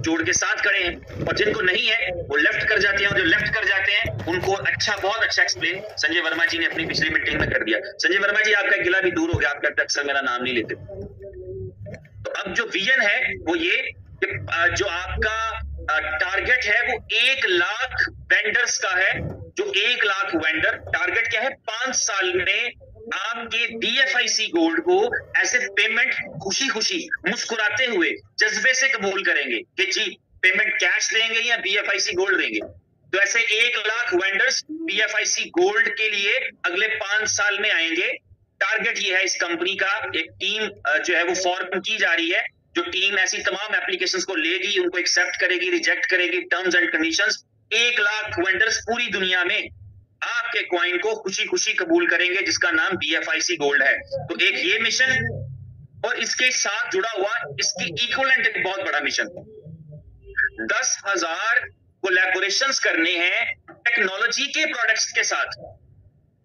जोड़ के साथ खड़े हैं, और जिनको नहीं है वो लेफ्ट कर जाते हैं, और जो लेफ्ट कर जाते हैं उनको बहुत अच्छा एक्सप्लेन संजय वर्मा जी ने अपनी पिछली मीटिंग में कर दिया। संजय वर्मा जी, आपका गिला भी दूर हो गया, आप कहते अक्सर मेरा नाम नहीं लेते। तो अब जो विजन है वो ये कि जो आपका टारगेट है वो 1 लाख वेंडर्स का है। जो 1 लाख वेंडर टारगेट क्या है, 5 साल में आपके BFIC गोल्ड को ऐसे पेमेंट खुशी खुशी मुस्कुराते हुए जज्बे से कबूल करेंगे कि जी पेमेंट कैश देंगे या BFIC गोल्ड देंगे। तो ऐसे 1 लाख वेंडर्स BFIC गोल्ड के लिए अगले 5 साल में आएंगे। टारगेट ये है इस कंपनी का। एक टीम जो है वो फॉर्म की जा रही है, जो टीम ऐसी तमाम एप्लीकेशंस को लेगी, उनको एक्सेप्ट करेगी, रिजेक्ट करेगी, terms and conditions. 1 lakh vendors पूरी दुनिया में आपके कॉइन को खुशी खुशी कबूल करेंगे, जिसका नाम BFIC गोल्ड है। तो एक ये मिशन, और इसके साथ जुड़ा हुआ इसकी इक्विवेलेंट एक बहुत बड़ा मिशन, 10,000 कोलैबोरेशंस करने हैं टेक्नोलॉजी के प्रोडक्ट्स के साथ।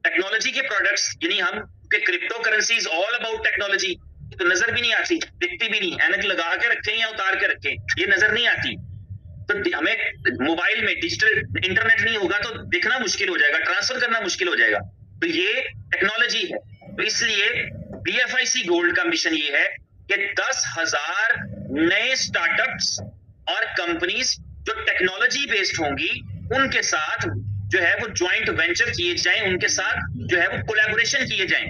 टेक्नोलॉजी के प्रोडक्ट्स यानी हम के crypto currency is all about technology. तो नजर भी नहीं आती, दिखती भी नहीं, ऐनक लगा के रखें या उतार के रखें, ये नजर नहीं आती। तो हमें मोबाइल में डिजिटल इंटरनेट नहीं होगा तो दिखना मुश्किल हो जाएगा, ट्रांसफर करना मुश्किल हो जाएगा। तो ये टेक्नोलॉजी है। तो इसलिए BFIC गोल्ड का मिशन ये है कि 10,000 नए स्टार्टअप्स और कंपनीज जो टेक्नोलॉजी बेस्ड होंगी उनके साथ जो है वो ज्वाइंट वेंचर किए जाएं, उनके साथ जो है वो कोलैबोरेशन किए जाएं।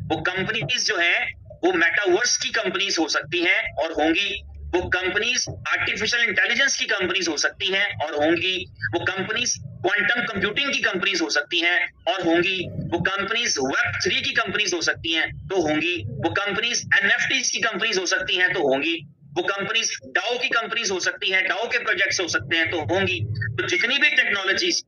वो कंपनीज जो हैं वो मेटावर्स की कंपनीज हो सकती हैं और होंगी, वो कंपनीज आर्टिफिशियल इंटेलिजेंस की कंपनीज हो सकती हैं और होंगी, वो कंपनीज क्वांटम कंप्यूटिंग की कंपनीज हो सकती हैं और होंगी, वो कंपनीज Web3 की कंपनीज हो सकती हैं तो होंगी, वो कंपनीज NFTs की कंपनीज हो सकती हैं तो होंगी, वो कंपनीज डाओ की कंपनीज हो सकती हैं, डाओ के प्रोजेक्ट्स हो सकते हैं तो होंगी। तो जितनी भी technologies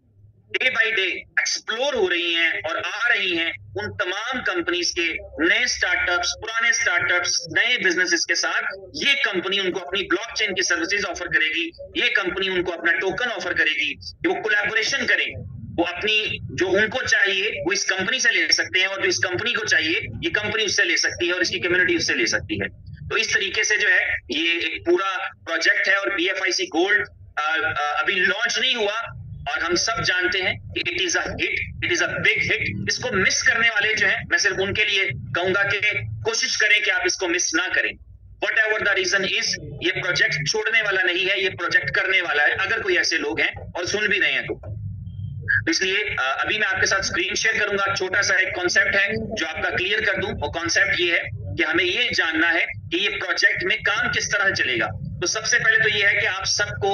day by day explore हो रही हैं और आ रही हैं, उन तमाम कंपनीज के नए स्टार्टअप्स, पुराने स्टार्टअप्स, नए बिजनेसेस के साथ ये कंपनी उनको अपनी ब्लॉकचेन की सर्विसेज ऑफर करेगी, ये कंपनी उनको अपना टोकन ऑफर करेगी कि वो कोलैबोरेशन करें। वो अपनी जो उनको चाहिए वो इस कंपनी से ले सकते हैं, और जो इस कंपनी को चाहिए ये कंपनी उससे ले सकती है और इसकी कम्युनिटी उससे ले सकती है। तो इस तरीके से जो है ये एक पूरा प्रोजेक्ट है। और BFIC गोल्ड अभी लॉन्च नहीं हुआ, और हम सब जानते हैं कि it is a hit, it is a big hit. इसको मिस करने वाले जो हैं, मैं सिर्फ उनके लिए कहूंगा कि कोशिश करें कि आप इसको मिस ना करें। Whatever the reason is, ये प्रोजेक्ट छोड़ने वाला नहीं है, ये प्रोजेक्ट करने वाला है, अगर कोई ऐसे लोग हैं और सुन भी रहे हैं तो। इसलिए अभी मैं आपके साथ स्क्रीन शेयर करूंगा, छोटा सा एक कॉन्सेप्ट है जो आपका क्लियर कर दूं। और कॉन्सेप्ट ये है कि हमें ये जानना है कि ये प्रोजेक्ट में काम किस तरह चलेगा। तो सबसे पहले तो ये है कि आप सबको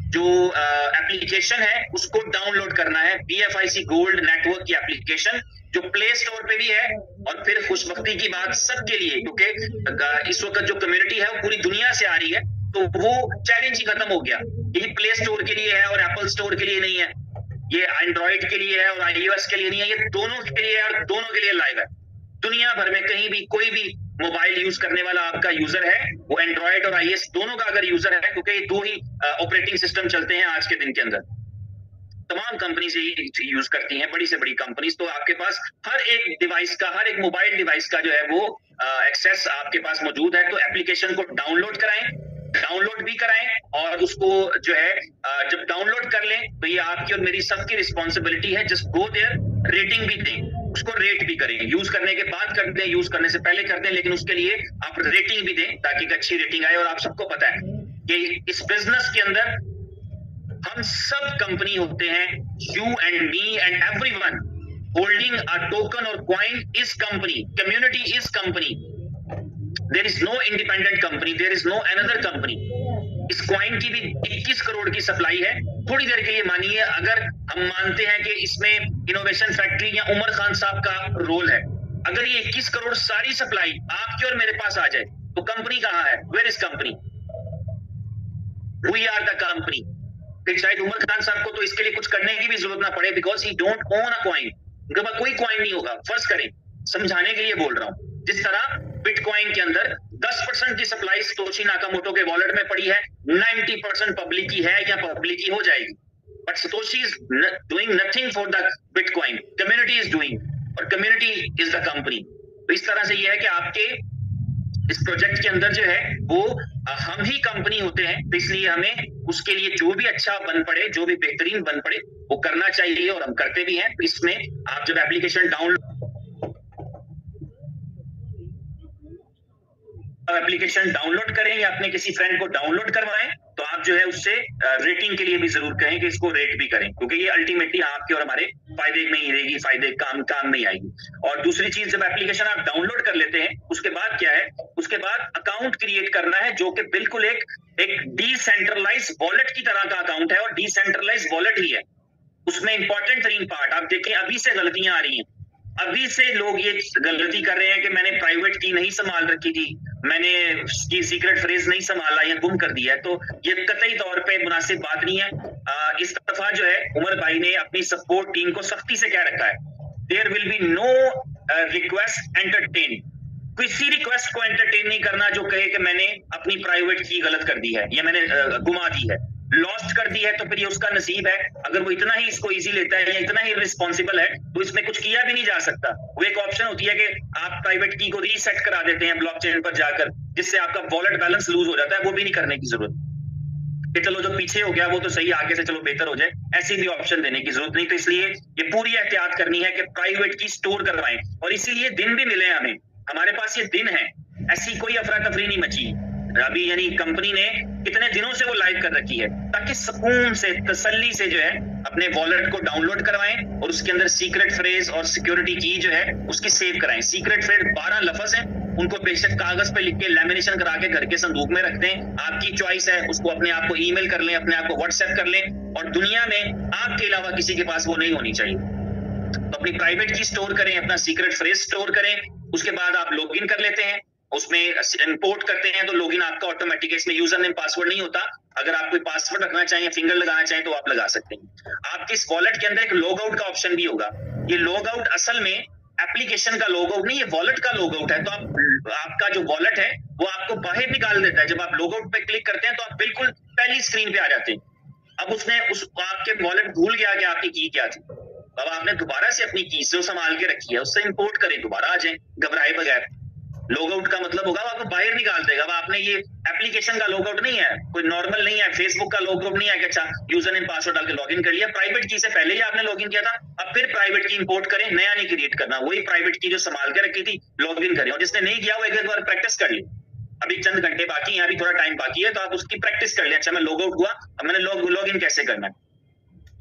जो एप्लीकेशन है उसको डाउनलोड करना है, BFIC गोल्ड नेटवर्क की एप्लीकेशन, जो प्ले स्टोर पे भी है। और फिर खुशबख्ती की बात सबके लिए, क्योंकि इस वक्त जो कम्युनिटी है वो पूरी दुनिया से आ रही है, तो वो चैलेंज ही खत्म हो गया। ये प्ले स्टोर के लिए है और एप्पल स्टोर के लिए नहीं है, ये एंड्रॉइड के लिए है और iOS के लिए नहीं है, ये दोनों के लिए है और दोनों के लिए लाइव है। दुनिया भर में कहीं भी कोई भी मोबाइल यूज करने वाला आपका यूजर है, वो एंड्रॉइड और iOS दोनों का अगर यूजर है, क्योंकि ये दो ही ऑपरेटिंग सिस्टम चलते हैं आज के दिन के अंदर, तमाम कंपनीज यही यूज करती हैं, बड़ी से बड़ी कंपनीज। तो आपके पास हर एक डिवाइस का, हर एक मोबाइल डिवाइस का जो है वो एक्सेस आपके पास मौजूद है। तो एप्लीकेशन को डाउनलोड कराएं, डाउनलोड भी कराएं, और उसको जो है जब डाउनलोड कर लें तो ये आपकी और मेरी सबकी रिस्पॉन्सिबिलिटी है। जस्ट गो देयर, रेटिंग भी दें, उसको रेट भी करें, यूज करने के बाद कर दें, यूज करने से पहले कर दें, लेकिन उसके लिए आप रेटिंग भी दें ताकि एक अच्छी रेटिंग आए। और आप सबको पता है कि इस बिजनेस के अंदर हम सब कंपनी होते हैं, you and me and everyone holding a token और coin is company, community is company. There is no independent company, there is no another company. इस कॉइन की भी 21 करोड़ की सप्लाई है। थोड़ी देर के लिए मानिए, अगर हम मानते हैं कि इसमें इनोवेशन फैक्ट्री या उमर खान साहब का रोल है, अगर ये 21 करोड़ सारी सप्लाई आपकी और मेरे पास आ जाए तो कंपनी कहां है? Where is company? We are the company. फिर शायद उमर खान साहब को तो इसके लिए कुछ करने की भी जरूरत ना पड़े, because he don't own a coin, उनके पास कोई कॉइन नहीं होगा। फर्ज करें, समझाने के लिए बोल रहा हूं, जिस तरह बिटकॉइन के अंदर 10% की सप्लाई सतोशी नाकामोटो के वॉलेट में पड़ी है, 90% पब्लिक की है या पब्लिक की हो जाएगी, but Satoshi is doing nothing for the bitcoin, community is doing, और कम्युनिटी इज द कंपनी। तो इस तरह से यह है कि आपके इस प्रोजेक्ट के अंदर जो है वो हम ही कंपनी होते हैं, तो इसलिए हमें उसके लिए जो भी अच्छा बन पड़े, जो भी बेहतरीन बन पड़े वो करना चाहिए, और हम करते भी हैं। इसमें आप जब एप्लीकेशन डाउनलोड करें या अपने किसी फ्रेंड को डाउनलोड करवाएं, तो आप जो है उससे रेटिंग के लिए भी जरूर कहें कि इसको रेट भी करें, क्योंकि ये अल्टीमेटली आपके और हमारे फायदे में ही रहेगी, फायदे काम में आएगी। और दूसरी चीज, जब एप्लीकेशन आप डाउनलोड कर लेते हैं उसके बाद क्या है, उसके बाद अकाउंट क्रिएट करना है, जो कि बिल्कुल एक डिसेंट्रलाइज वॉलेट की तरह का अकाउंट है, और डिसेंट्रलाइज वॉलेट ही है। उसमें इंपॉर्टेंट 3 पार्ट आप देखें, अभी से गलतियां आ रही हैं, अभी से लोग ये गलती कर रहे हैं कि मैंने प्राइवेट की नहीं संभाल रखी थी, मैंने सीक्रेट फ्रेज नहीं संभाला या गुम कर दिया है, तो ये कतई तौर पे मुनासिब बात नहीं है। इस दफा जो है उमर भाई ने अपनी सपोर्ट टीम को सख्ती से कह रखा है, there will be no request entertain, किसी रिक्वेस्ट को एंटरटेन नहीं करना जो कहे कि मैंने अपनी प्राइवेट की गलत कर दी है या मैंने गुमा दी है, लॉस्ट कर दी है, तो फिर ये उसका नसीब है। अगर वो इतना ही इसको इजी लेता है या इतना ही रिस्पॉन्सिबल है तो इसमें कुछ किया भी नहीं जा सकता। वो एक ऑप्शन होती है कि आप प्राइवेट की को रीसेट करा देते हैं ब्लॉकचेन पर जाकर, जिससे आपका वॉलेट बैलेंस लूज हो जाता है, वो भी नहीं करने की जरूरत कि चलो जो पीछे हो गया वो तो सही, आगे से चलो बेहतर हो जाए, ऐसी भी ऑप्शन देने की जरूरत नहीं। तो इसलिए ये पूरी एहतियात करनी है कि प्राइवेट की स्टोर करवाएं, और इसीलिए दिन भी मिले हमें, हमारे पास ये दिन है, ऐसी कोई अफरा तफरी नहीं मची अभी, यानी कंपनी ने कितने दिनों से वो लाइव कर रखी है, ताकि सुकून से तसल्ली से जो है अपने वॉलेट को डाउनलोड करवाएं और उसके अंदर सीक्रेट फ्रेज और सिक्योरिटी की जो है उसकी सेव कराएं। सीक्रेट फ्रेज 12 लफ्ज हैं, उनको बेशक कागज पे लिख के लैमिनेशन करा के घर के संदूक में रख दें, आपकी चॉइस है, उसको अपने आप को ईमेल कर लें, अपने आप को व्हाट्सएप कर लें, और दुनिया में आपके अलावा किसी के पास वो नहीं होनी चाहिए। तो अपनी प्राइवेट की स्टोर करें, अपना सीक्रेट फ्रेज स्टोर करें, उसके बाद आप लॉगिन कर लेते हैं, उसमें इंपोर्ट करते हैं तो लॉगिन आपका ऑटोमेटिक है, इसमें यूजर नेम पासवर्ड नहीं होता। अगर आप कोई पासवर्ड रखना चाहें, फिंगर लगाना चाहें तो आप लगा सकते हैं। आपके इस वॉलेट के अंदर एक लॉग आउट का ऑप्शन भी होगा। ये लॉग आउट असल में एप्लीकेशन का लॉग आउट नहीं, ये वॉलेट का लॉग आउट है। तो आपका जो वॉलेट है वो आपको बाहर निकाल देता है। जब आप लॉग आउट पे क्लिक करते हैं तो आप बिल्कुल पहली स्क्रीन पे आ जाते हैं। अब उसने आपके वॉलेट भूल गया कि आपकी की क्या थी, अब आपने दोबारा से अपनी की जो संभाल के रखी है उससे इंपोर्ट करें, दोबारा आ जाए घबराए बगैर। लॉग आउट का मतलब होगा आपको बाहर निकाल देगा। अब आपने ये एप्लीकेशन का लॉग आउट नहीं है, कोई नॉर्मल नहीं है, फेसबुक का लॉग आउट नहीं है कि अच्छा यूजर नेम पासवर्ड डाल के लॉगिन कर लिया, प्राइवेट की से पहले ही आपने लॉगिन किया था। अब फिर प्राइवेट की इंपोर्ट करें, नया नहीं क्रिएट करना, वही प्राइवेट की जो संभाल के रखी थी लॉगिन करें। और जिसने नहीं किया वो एक बार प्रैक्टिस कर ली, अभी चंद घंटे बाकी है, अभी थोड़ा टाइम बाकी है, तो आप उसकी प्रैक्टिस कर लें। अच्छा मैं लॉग आउट हुआ, अब मैंने लॉग इन कैसे करना है,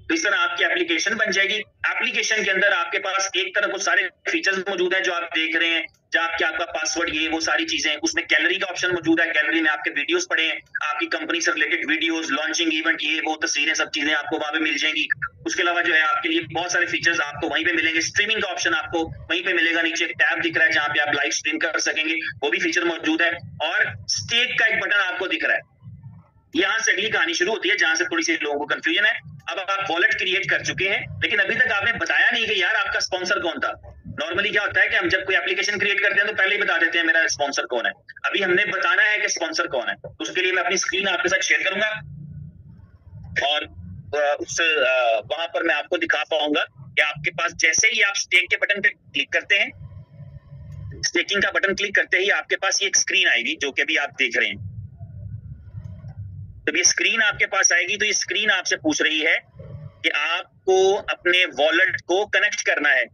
तो इस तरह आपकी एप्लीकेशन बन जाएगी। एप्लीकेशन के अंदर आपके पास एक तरफ वो सारे फीचर्स मौजूद हैं जो आप देख रहे हैं, जहाँ आपका पासवर्ड, ये वो सारी चीजें, उसमें गैलरी का ऑप्शन मौजूद है, गैलरी में आपके वीडियोस पड़े हैं, आपकी कंपनी से रिलेटेड वीडियोस, लॉन्चिंग इवेंट, ये वो तस्वीरें, सब चीजें आपको वहां पे मिल जाएंगी। उसके अलावा जो है आपके लिए बहुत सारे फीचर्स आपको वहीं पे मिलेंगे। स्ट्रीमिंग का ऑप्शन आपको वहीं पे मिलेगा, नीचे एक टैब दिख रहा है जहाँ पे आप लाइव स्ट्रीम कर सकेंगे, वो भी फीचर मौजूद है। और स्टेक का एक बटन आपको दिख रहा है, यहाँ से अगली कहानी शुरू होती है जहां से थोड़ी सी लोगों को कंफ्यूजन है। अब आप वॉलेट क्रिएट कर चुके हैं, लेकिन अभी तक आपने बताया नहीं कि यार आपका स्पॉन्सर कौन था। नॉर्मली क्या होता है कि हम जब कोई एप्लीकेशन क्रिएट करते हैं तो पहले ही बता देते हैं मेरा स्पॉन्सर कौन है। अभी हमने बताना है कि स्पॉन्सर कौन है, तो उसके लिए मैं अपनी स्क्रीन आपके साथ शेयर करूंगा और वहां पर मैं आपको दिखा पाऊंगा कि आपके पास जैसे ही आप स्टेक के बटन पे क्लिक करते हैं, स्टेकिंग का बटन क्लिक करते ही आपके पास ये एक स्क्रीन आएगी जो कि अभी आप देख रहे हैं। जब ये स्क्रीन आपके पास आएगी तो ये स्क्रीन आपसे पूछ रही है कि आपको अपने वॉलेट को कनेक्ट करना है।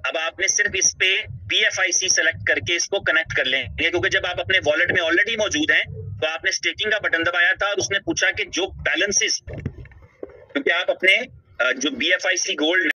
अब आपने सिर्फ इस पे BFIC सेलेक्ट करके इसको कनेक्ट कर लेंगे, क्योंकि जब आप अपने वॉलेट में ऑलरेडी मौजूद हैं तो आपने स्टेकिंग का बटन दबाया था और उसने पूछा कि जो बैलेंसेस, क्योंकि आप अपने जो BFIC गोल्ड